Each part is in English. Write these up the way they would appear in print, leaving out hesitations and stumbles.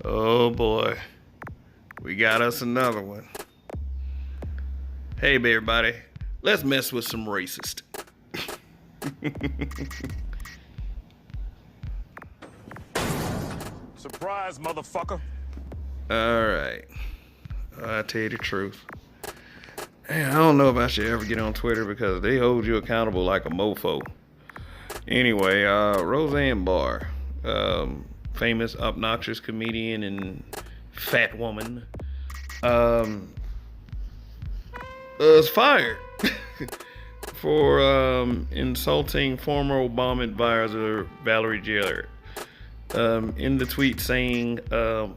Oh boy, we got us another one. Hey everybody, let's mess with some racist. Surprise, motherfucker. Alright, I'll tell you the truth. Man, I don't know if I should ever get on Twitter because they hold you accountable like a mofo. Anyway, Roseanne Barr, famous obnoxious comedian and fat woman, is fired for insulting former Obama advisor Valerie Jarrett. In the tweet saying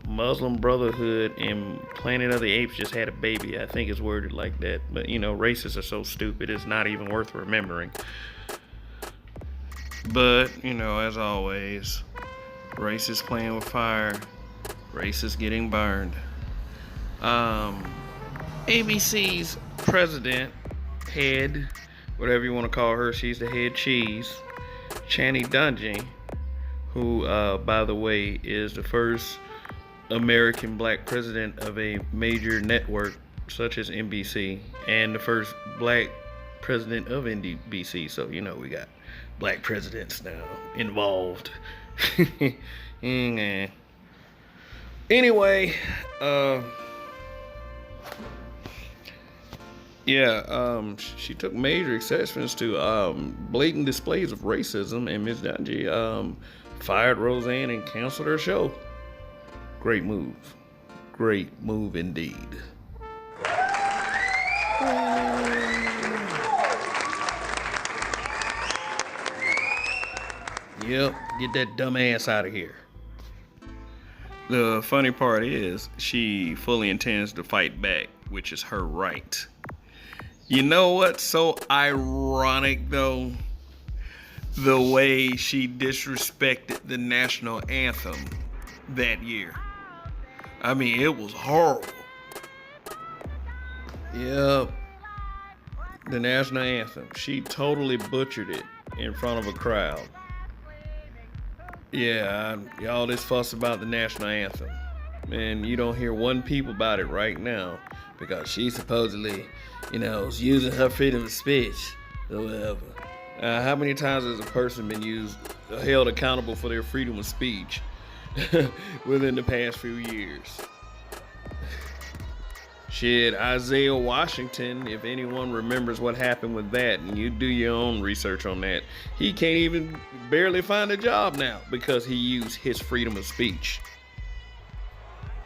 Muslim Brotherhood and Planet of the Apes just had a baby. I think it's worded like that. But, you know, racists are so stupid, it's not even worth remembering. But, you know, as always, racists playing with fire, racists getting burned. ABC's president, head, whatever you want to call her, she's the head cheese, Channing Dungey, who, by the way, is the first American black president of a major network such as NBC, and the first black president of NBC. So, you know, we got black presidents now involved. Anyway, she took major exceptions to blatant displays of racism, and Ms. Dungey fired Roseanne and canceled her show. Great move. Great move indeed. Yep, get that dumb ass out of here. The funny part is, she fully intends to fight back, which is her right. You know what's so ironic, though? The way she disrespected the national anthem that year. I mean, it was horrible. Yep. The national anthem. She totally butchered it in front of a crowd. Yeah, all this fuss about the national anthem. And you don't hear one peep about it right now because she supposedly, you know, is using her freedom of speech or whatever. How many times has a person been held accountable for their freedom of speech within the past few years? Shit, Isaiah Washington, if anyone remembers what happened with that, and you do your own research on that, he can't even barely find a job now because he used his freedom of speech.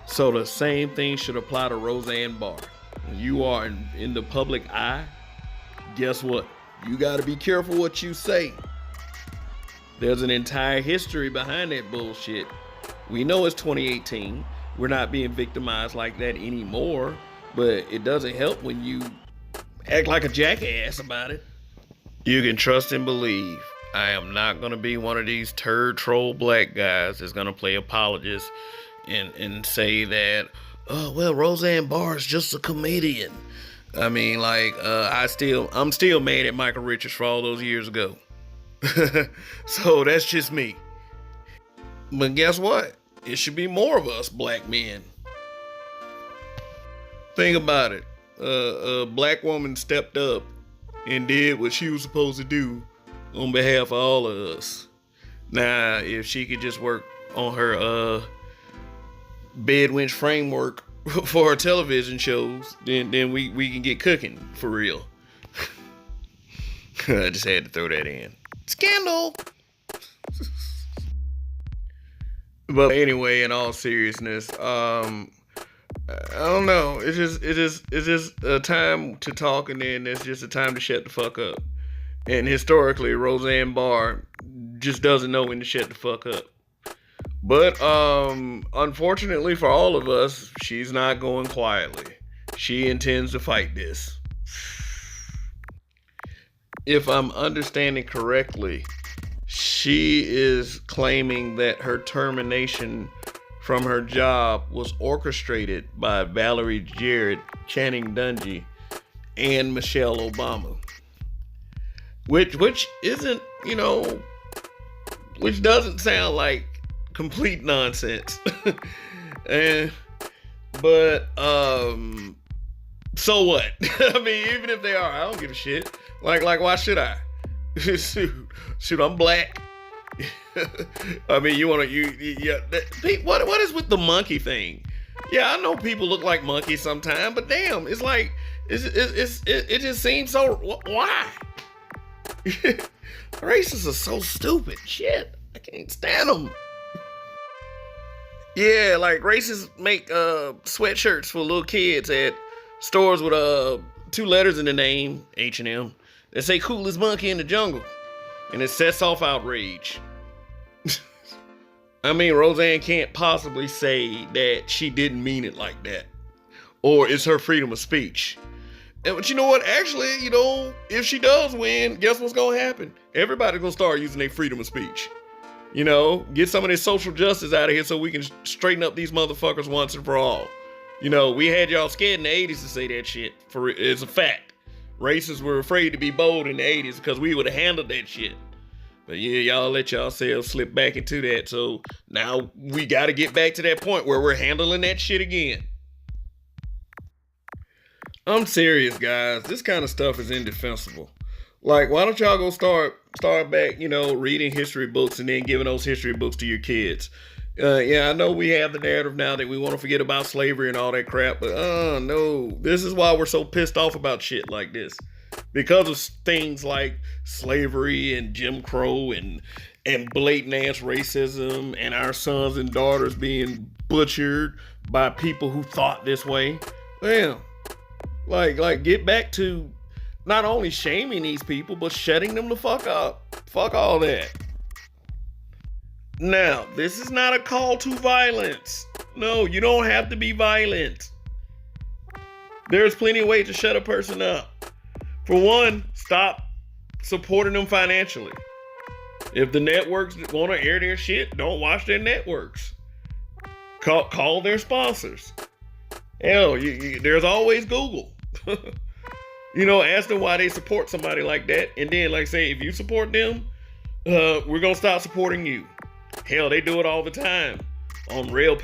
So the same thing should apply to Roseanne Barr. When you are in the public eye, guess what? You gotta be careful what you say. There's an entire history behind that bullshit. We know it's 2018. We're not being victimized like that anymore, but it doesn't help when you act like a jackass about it. You can trust and believe I am not gonna be one of these turd troll black guys that's gonna play apologist and say that, oh, well, Roseanne Barr is just a comedian. I mean, like, I'm still mad at Michael Richards for all those years ago. So that's just me. But guess what? It should be more of us black men. Think about it. A black woman stepped up and did what she was supposed to do on behalf of all of us. Now, if she could just work on her bedwinch framework for our television shows, then we can get cooking for real. I just had to throw that in. Scandal. But anyway, in all seriousness, I don't know. It's just a time to talk, and then it's just a time to shut the fuck up. And historically, Roseanne Barr just doesn't know when to shut the fuck up. But unfortunately for all of us, she's not going quietly. She intends to fight this. If I'm understanding correctly, she is claiming that her termination from her job was orchestrated by Valerie Jarrett, Channing Dungey, and Michelle Obama. Which isn't, which doesn't sound like complete nonsense. And but so what? I mean, even if they are, I don't give a shit. Like why should I? shoot, I'm black. I mean, yeah. What is with the monkey thing? Yeah, I know people look like monkeys sometimes, but damn, it's like it just seems so. Why? Racists are so stupid. Shit, I can't stand them. Yeah, like racists make sweatshirts for little kids at stores with two letters in the name, H&M. They say coolest monkey in the jungle. And it sets off outrage. I mean, Roseanne can't possibly say that she didn't mean it like that. Or it's her freedom of speech. But you know what? Actually, if she does win, guess what's gonna happen? Everybody's gonna start using their freedom of speech. Get some of this social justice out of here so we can straighten up these motherfuckers once and for all. We had y'all scared in the 80s to say that shit. It's a fact. Racists were afraid to be bold in the 80s because we would have handled that shit. But yeah, y'all let yourselves slip back into that. So now we got to get back to that point where we're handling that shit again. I'm serious, guys. This kind of stuff is indefensible. Like, why don't y'all go start back, reading history books and then giving those history books to your kids? Yeah, I know we have the narrative now that we want to forget about slavery and all that crap, but no. This is why we're so pissed off about shit like this. Because of things like slavery and Jim Crow and blatant ass racism and our sons and daughters being butchered by people who thought this way. Damn. Like get back to not only shaming these people, but shutting them the fuck up. Fuck all that. Now, this is not a call to violence. No, you don't have to be violent. There's plenty of ways to shut a person up. For one, stop supporting them financially. If the networks want to air their shit, don't watch their networks. Call their sponsors. Hell, there's always Google. Ask them why they support somebody like that. And then, like say, if you support them, we're going to stop supporting you. Hell, they do it all the time. On red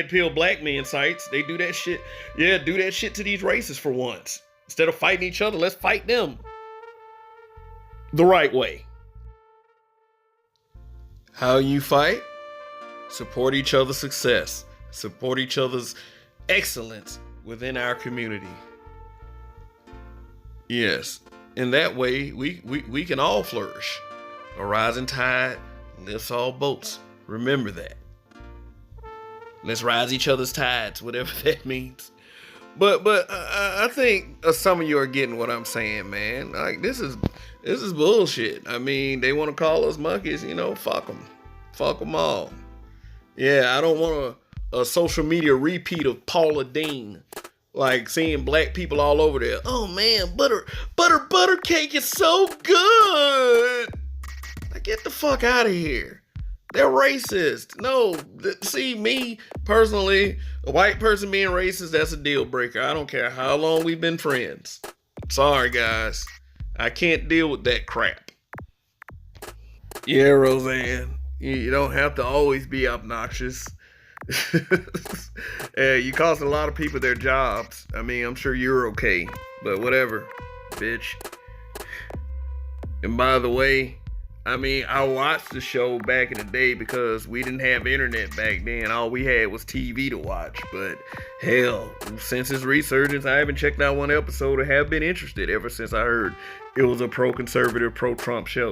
pill black men sites, they do that shit. Yeah, do that shit to these racists for once. Instead of fighting each other, let's fight them. The right way. How you fight? Support each other's success. Support each other's excellence within our community. Yes. In that way, we can all flourish. A rising tide lifts all boats. Remember that. Let's rise each other's tides, whatever that means. But I think some of you are getting what I'm saying, man. Like this is bullshit. I mean, they want to call us monkeys, fuck them all. Yeah, I don't want a social media repeat of Paula Deen, like seeing black people all over there. Oh man, butter cake is so good. Like, get the fuck out of here. They're racist. No, see, me personally, a white person being racist, that's a deal breaker. I don't care how long we've been friends. Sorry, guys. I can't deal with that crap. Yeah, Roseanne, you don't have to always be obnoxious. You cost a lot of people their jobs. I mean, I'm sure you're okay, but whatever, bitch. And by the way, I mean, I watched the show back in the day because we didn't have internet back then. All we had was TV to watch. But hell, since its resurgence, I haven't checked out one episode or have been interested ever since I heard it was a pro-conservative, pro-Trump show.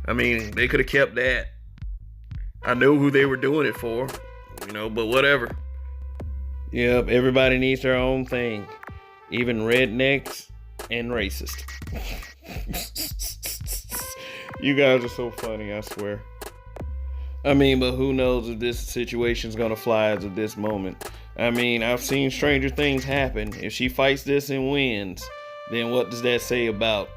I mean, they could have kept that. I knew who they were doing it for, but whatever. Yep, everybody needs their own thing. Even rednecks and racist. You guys are so funny, I swear. I mean, but who knows if this situation's gonna fly as of this moment. I mean, I've seen stranger things happen. If she fights this and wins, then what does that say about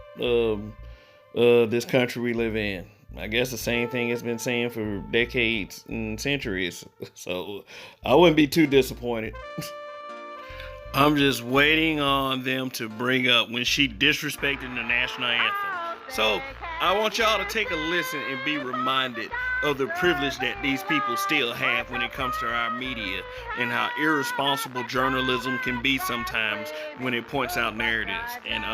this country we live in? I guess the same thing it's been saying for decades and centuries. So I wouldn't be too disappointed. I'm just waiting on them to bring up when she disrespected the national anthem. So I want y'all to take a listen and be reminded of the privilege that these people still have when it comes to our media and how irresponsible journalism can be sometimes when it points out narratives. And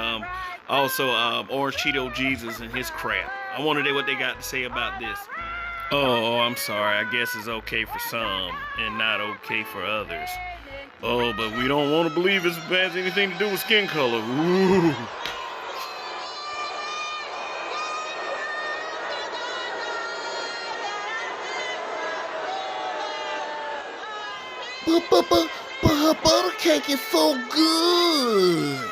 also Orange Cheeto Jesus and his crap. I want to know what they got to say about this. Oh, I'm sorry. I guess it's okay for some and not okay for others. Oh, but we don't want to believe it has anything to do with skin color. Ooh. But her butter cake is so good.